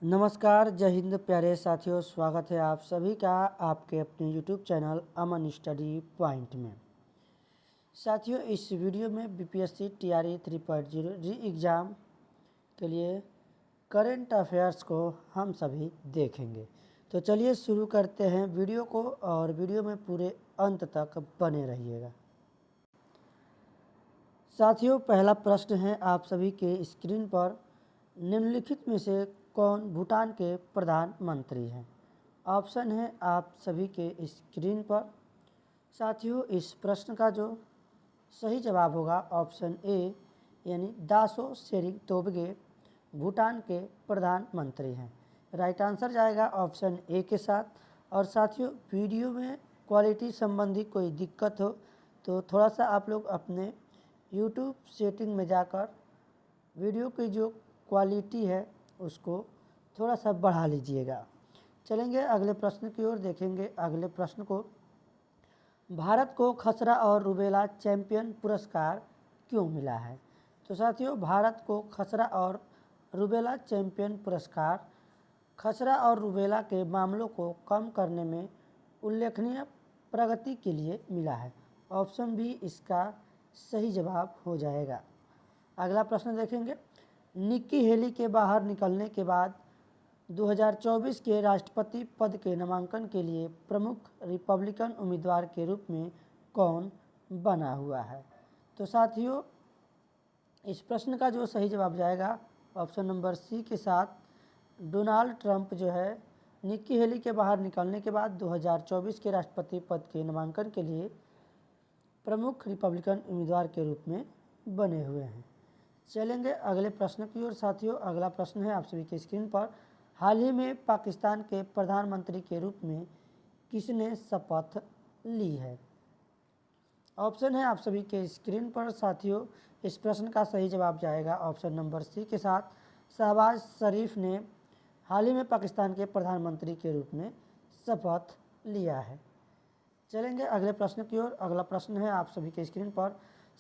नमस्कार, जय हिंद प्यारे साथियों। स्वागत है आप सभी का आपके अपने YouTube चैनल अमन स्टडी पॉइंट में। साथियों, इस वीडियो में बीपीएससी टीआरई 3.0 री एग्ज़ाम के लिए करंट अफेयर्स को हम सभी देखेंगे। तो चलिए शुरू करते हैं वीडियो को, और वीडियो में पूरे अंत तक बने रहिएगा। साथियों, पहला प्रश्न है आप सभी के स्क्रीन पर, निम्नलिखित में से कौन भूटान के प्रधानमंत्री हैं? ऑप्शन है आप सभी के स्क्रीन पर। साथियों, इस प्रश्न का जो सही जवाब होगा ऑप्शन ए यानी दाशो सेरिंग तोब्गे भूटान के प्रधानमंत्री हैं। राइट आंसर जाएगा ऑप्शन ए के साथ। और साथियों, वीडियो में क्वालिटी संबंधी कोई दिक्कत हो तो थोड़ा सा आप लोग अपने YouTube सेटिंग में जाकर वीडियो की जो क्वालिटी है उसको थोड़ा सा बढ़ा लीजिएगा। चलेंगे अगले प्रश्न की ओर, देखेंगे अगले प्रश्न को। भारत को खसरा और रूबेला चैंपियन पुरस्कार क्यों मिला है? तो साथियों, भारत को खसरा और रूबेला चैंपियन पुरस्कार खसरा और रूबेला के मामलों को कम करने में उल्लेखनीय प्रगति के लिए मिला है। ऑप्शन बी इसका सही जवाब हो जाएगा। अगला प्रश्न देखेंगे। निक्की हेली के बाहर निकलने के बाद 2024 के राष्ट्रपति पद के नामांकन के लिए प्रमुख रिपब्लिकन उम्मीदवार के रूप में कौन बना हुआ है? तो साथियों, इस प्रश्न का जो सही जवाब जाएगा ऑप्शन नंबर सी के साथ, डोनाल्ड ट्रंप जो है निक्की हेली के बाहर निकलने के बाद 2024 के राष्ट्रपति पद के नामांकन के लिए प्रमुख रिपब्लिकन उम्मीदवार के रूप में बने हुए हैं। चलेंगे अगले प्रश्न की ओर। साथियों, अगला प्रश्न है आप सभी के स्क्रीन पर। हाल ही में पाकिस्तान के प्रधानमंत्री के रूप में किसने शपथ ली है? ऑप्शन है आप सभी के स्क्रीन पर। साथियों, इस प्रश्न का सही जवाब जाएगा ऑप्शन नंबर सी के साथ, शहबाज शरीफ ने हाल ही में पाकिस्तान के प्रधानमंत्री के रूप में शपथ लिया है। चलेंगे अगले प्रश्न की ओर। अगला प्रश्न है आप सभी के स्क्रीन पर।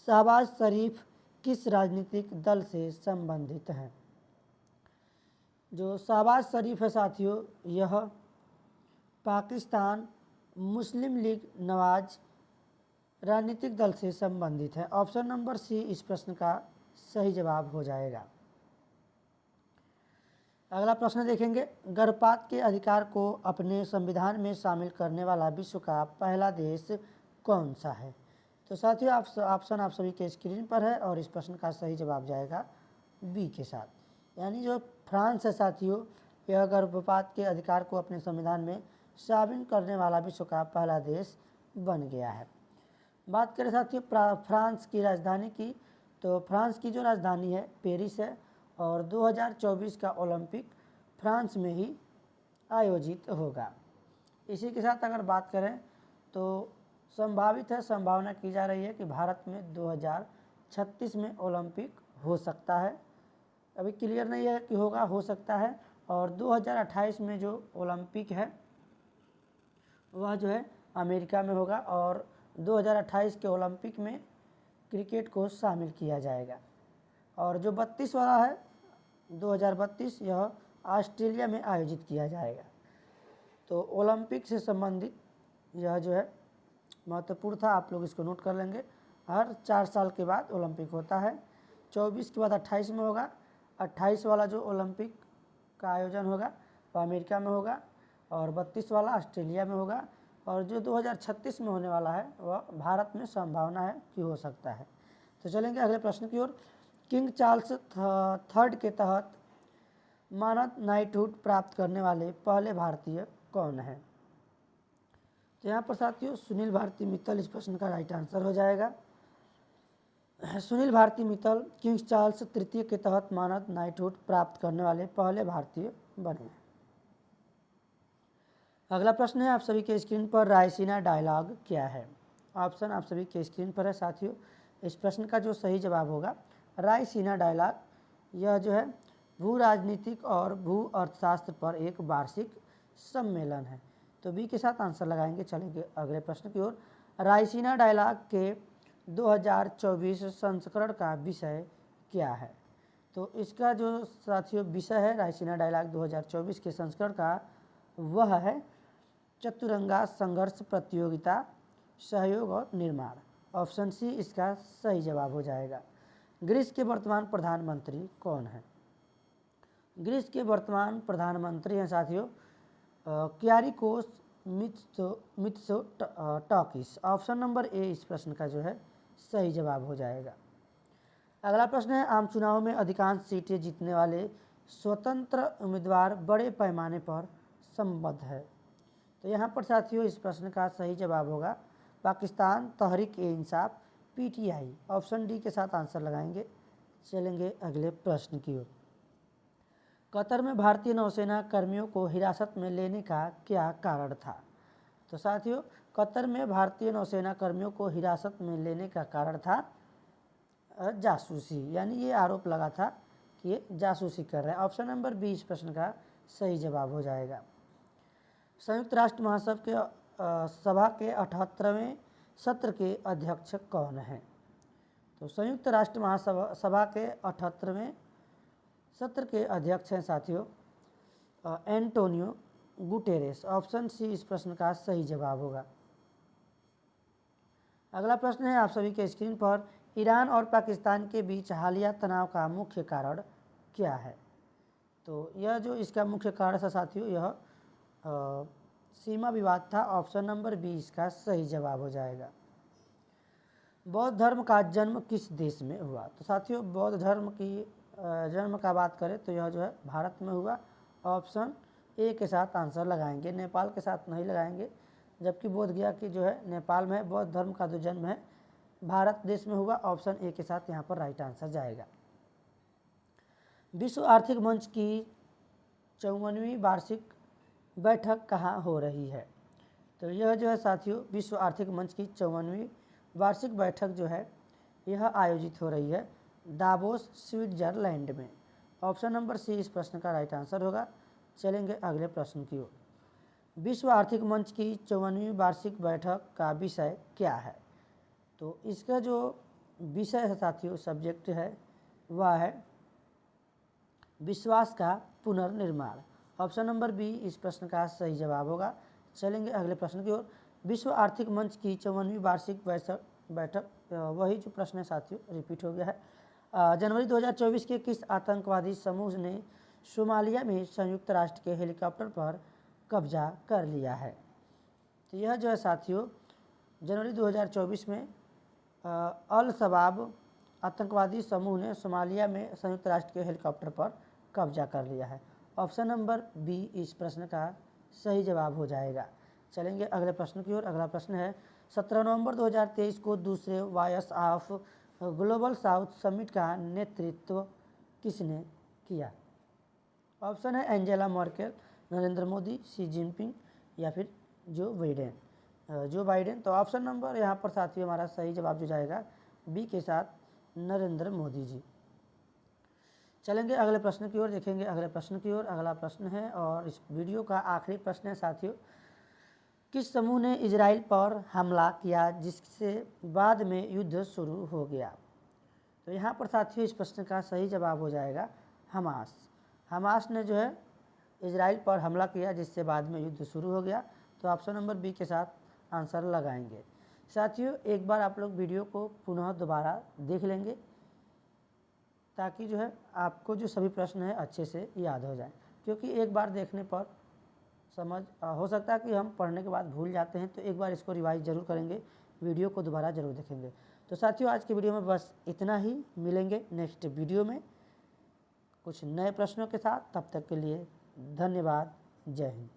शहबाज शरीफ किस राजनीतिक दल से संबंधित हैं? जो शहबाज शरीफ है साथियों, यह पाकिस्तान मुस्लिम लीग नवाज राजनीतिक दल से संबंधित है। ऑप्शन नंबर सी इस प्रश्न का सही जवाब हो जाएगा। अगला प्रश्न देखेंगे। गर्भपात के अधिकार को अपने संविधान में शामिल करने वाला विश्व का पहला देश कौन सा है? तो साथियों, ऑप्शन आप सभी के स्क्रीन पर है, और इस प्रश्न का सही जवाब जाएगा बी के साथ, यानी जो फ्रांस है साथियों, यह गर्भपात के अधिकार को अपने संविधान में शामिल करने वाला विश्व का पहला देश बन गया है। बात करें साथियों फ्रांस की राजधानी की, तो फ्रांस की जो राजधानी है पेरिस है, और 2024 का ओलंपिक फ्रांस में ही आयोजित होगा। इसी के साथ अगर बात करें तो संभावना की जा रही है कि भारत में 2036 में ओलंपिक हो सकता है। अभी क्लियर नहीं है कि होगा, हो सकता है। और 2028 में जो ओलंपिक है वह जो है अमेरिका में होगा, और 2028 के ओलंपिक में क्रिकेट को शामिल किया जाएगा। और जो 32 वाला है 2032, यह ऑस्ट्रेलिया में आयोजित किया जाएगा। तो ओलंपिक से संबंधित यह जो है महत्वपूर्ण था, आप लोग इसको नोट कर लेंगे। हर 4 साल के बाद ओलंपिक होता है। 24 के बाद 28 में होगा। 28 वाला जो ओलंपिक का आयोजन होगा वह अमेरिका में होगा, और 32 वाला ऑस्ट्रेलिया में होगा, और जो 2036 में होने वाला है वह भारत में संभावना है कि हो सकता है। तो चलेंगे अगले प्रश्न की ओर। किंग चार्ल्स थर्ड के तहत मानद नाइटहुड प्राप्त करने वाले पहले भारतीय कौन है? तो यहाँ पर साथियों सुनील भारती मित्तल इस प्रश्न का राइट आंसर हो जाएगा। सुनील भारती मित्तल किंग चार्ल्स तृतीय के तहत मानद नाइटहुड प्राप्त करने वाले पहले भारतीय बने। अगला प्रश्न है आप सभी के स्क्रीन पर। रायसीना डायलॉग क्या है? ऑप्शन आप सभी के स्क्रीन पर है साथियों। इस प्रश्न का जो सही जवाब होगा रायसीना डायलॉग, यह जो है भू राजनीतिक और भू अर्थशास्त्र पर एक वार्षिक सम्मेलन है। तो बी के साथ आंसर लगाएंगे। चलेंगे अगले प्रश्न की ओर। रायसीना डायलॉग के 2024 संस्करण का विषय क्या है? तो इसका जो साथियों विषय है रायसीना डायलॉग 2024 के संस्करण का, वह है चतुरंगा संघर्ष प्रतियोगिता सहयोग और निर्माण। ऑप्शन सी इसका सही जवाब हो जाएगा। ग्रीस के वर्तमान प्रधानमंत्री कौन है? ग्रीस के वर्तमान प्रधानमंत्री हैं साथियों क्यारिकोस मित्सोटाकिस। ऑप्शन नंबर ए इस प्रश्न का जो है सही जवाब हो जाएगा। अगला प्रश्न है, आम चुनाव में अधिकांश सीटें जीतने वाले स्वतंत्र उम्मीदवार बड़े पैमाने पर संबद्ध है। तो यहाँ पर साथियों इस प्रश्न का सही जवाब होगा Pakistan Tehreek-e-Insaf PTI. Option D के साथ आंसर लगाएंगे। चलेंगे अगले प्रश्न की ओर। कतर में भारतीय नौसेना कर्मियों को हिरासत में लेने का क्या कारण था? तो साथियों कतर में भारतीय नौसेना कर्मियों को हिरासत में लेने का कारण था जासूसी, यानी ये आरोप लगा था कि ये जासूसी कर रहे हैं। ऑप्शन नंबर बी इस प्रश्न का सही जवाब हो जाएगा। संयुक्त राष्ट्र महासभा के सभा के 78वें सत्र के अध्यक्ष कौन हैं? तो संयुक्त राष्ट्र महासभा के 78वें सत्र के अध्यक्ष हैं साथियों एंटोनियो गुटेरेस। ऑप्शन सी इस प्रश्न का सही जवाब होगा। अगला प्रश्न है आप सभी के स्क्रीन पर, ईरान और पाकिस्तान के बीच हालिया तनाव का मुख्य कारण क्या है? तो यह जो इसका मुख्य कारण था साथियों यह सीमा विवाद था। ऑप्शन नंबर बी इसका सही जवाब हो जाएगा। बौद्ध धर्म का जन्म किस देश में हुआ? तो साथियों बौद्ध धर्म की जन्म का बात करें तो यह जो है भारत में हुआ। ऑप्शन ए के साथ आंसर लगाएंगे, नेपाल के साथ नहीं लगाएंगे, जबकि बोध गया कि जो है नेपाल में है। बौद्ध धर्म का जो जन्म है भारत देश में हुआ। ऑप्शन ए के साथ यहाँ पर राइट आंसर जाएगा। विश्व आर्थिक मंच की 54वीं वार्षिक बैठक कहाँ हो रही है? तो यह जो है साथियों विश्व आर्थिक मंच की 54वीं वार्षिक बैठक जो है यह आयोजित हो रही है दावोस स्विट्जरलैंड में। ऑप्शन नंबर सी इस प्रश्न का राइट आंसर होगा। चलेंगे अगले प्रश्न की ओर। विश्व आर्थिक मंच की 54वीं वार्षिक बैठक का विषय क्या है? तो इसका जो विषय है साथियों सब्जेक्ट है वह है विश्वास का पुनर्निर्माण। ऑप्शन नंबर बी इस प्रश्न का सही जवाब होगा। चलेंगे अगले प्रश्न की ओर। विश्व आर्थिक मंच की 54वीं वार्षिक बैठक वही जो प्रश्न है साथियों रिपीट हो गया है। जनवरी 2024 के किस आतंकवादी समूह ने सोमालिया में संयुक्त राष्ट्र के हेलीकॉप्टर पर कब्जा कर लिया है? तो यह जो है साथियों जनवरी 2024 में अल शबाब आतंकवादी समूह ने सोमालिया में संयुक्त राष्ट्र के हेलीकॉप्टर पर कब्जा कर लिया है। ऑप्शन नंबर बी इस प्रश्न का सही जवाब हो जाएगा। चलेंगे अगले प्रश्न की ओर। अगला प्रश्न है 17 नवंबर 2023 को दूसरे voice of global south summit का नेतृत्व किसने किया? ऑप्शन है Angela Merkel, Narendra Modi, Xi Jinping या फिर जो बाइडेन। तो ऑप्शन नंबर यहाँ पर साथियों हमारा सही जवाब जो जाएगा बी के साथ नरेंद्र मोदी जी। चलेंगे अगले प्रश्न की ओर, देखेंगे अगले प्रश्न की ओर। अगला प्रश्न है और इस वीडियो का आखिरी प्रश्न है साथियों, किस समूह ने इजराइल पर हमला किया जिससे बाद में युद्ध शुरू हो गया? तो यहाँ पर साथियों इस प्रश्न का सही जवाब हो जाएगा हमास। हमास ने जो है इजराइल पर हमला किया जिससे बाद में युद्ध शुरू हो गया। तो ऑप्शन नंबर बी के साथ आंसर लगाएंगे। साथियों एक बार आप लोग वीडियो को पुनः दोबारा देख लेंगे ताकि जो है आपको जो सभी प्रश्न है अच्छे से याद हो जाए, क्योंकि एक बार देखने पर समझ हो सकता है कि हम पढ़ने के बाद भूल जाते हैं। तो एक बार इसको रिवाइज जरूर करेंगे, वीडियो को दोबारा जरूर देखेंगे। तो साथियों आज के वीडियो में बस इतना ही, मिलेंगे नेक्स्ट वीडियो में कुछ नए प्रश्नों के साथ। तब तक के लिए धन्यवाद। जय हिंद।